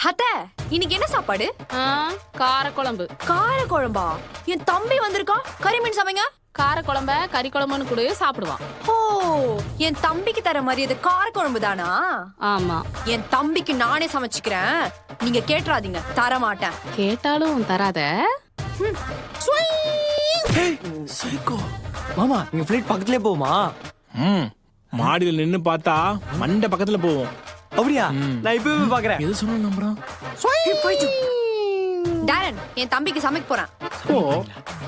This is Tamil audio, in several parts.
அத்த, இன்னைக்கு என்ன சாப்பாடு? காரக்குழம்பு. காரக்குழம்பா? என் தம்பி வந்திருக்கான், கறிமீன் சமைங்க. காரக்குழம்ப கறி குழம்புன்னு கூட சாப்பிடுவான். ஓ, என் தம்பிக்கு தர மாதிரி அது காரக்குழம்பு தானா? ஆமா. என் தம்பிக்கு நானே சமைச்சுக்கிறேன், நீங்க கேட்றாதீங்க, தர மாட்டேன். கேட்டாலும் தராத. மாமா, எங்க ஃப்ளைட் பக்கத்துலயே போகுமா? மாடியில நின்னு பார்த்தா மண்டை பக்கத்துல போவோம். அப்படியா? நான் இப்பவே பாக்குறேன். எது சொன்ன நம்புறான்? டாரன், என் தம்பிக்கு சமைக்க போறேன். ஓ,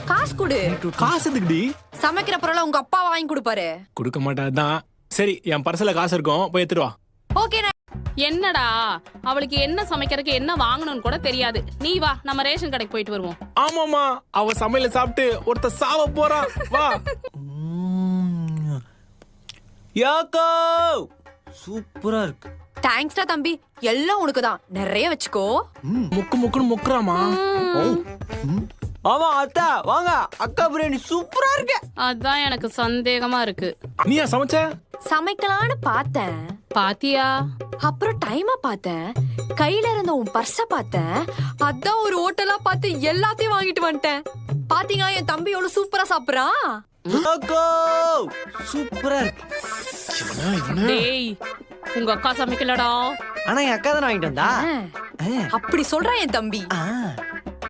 காசு கொடு. காசு எதுக்குடி? சமைக்கிற பொருளை உங்க அப்பா வாங்கி கொடுப்பாரு. கொடுக்க மாட்டாதான். சரி, என் பர்சல காசு இருக்கும், போய் எடுத்துட்டு வா. ஓகே. என்னடா அவளுக்கு என்ன சமைக்கிறதுக்கு என்ன வாங்கணும்னு கூட தெரியாது. நீ வா, நம்ம ரேஷன் கடைக்கு போயிட்டு வருவோம். ஆமாமா, அவ சமையல சாப்பிட்டு ஒருத்த சாவ போறான். வா. யாக்கோ, சூப்பரா இருக்கு. தேங்க்ஸ்டா தம்பி, எல்லாம் உனக்கு தான். நிறைய வச்சுக்கோ. முக்கு முக்குன்னு முக்குறாமா. ஆமா அத்தா, வாங்க. அக்கா பிரியாணி சூப்பரா இருக்கு. அதான் எனக்கு சந்தேகமா இருக்கு. நீயா சமைச்ச? சமைக்கலான்னு பார்த்தேன். பாத்தியா? அப்புறம் டைமா பார்த்தேன், கையில இருந்த உன் பர்ஸ பார்த்தேன். அதான் ஒரு ஹோட்டலா பார்த்து எல்லாத்தையும் வாங்கிட்டு வந்துட்டேன். பாத்தீங்க என் தம்பி எவ்வளவு சூப்பரா சாப்பிடுறான். யாக்கோ, சூப்பரா இருக்கு. டேய், உங்க அக்கா சமைக்கலடா. ஆனா என் அக்கா தான் வாங்கிட்டு வந்தா. அப்படி சொல்றான் என் தம்பி.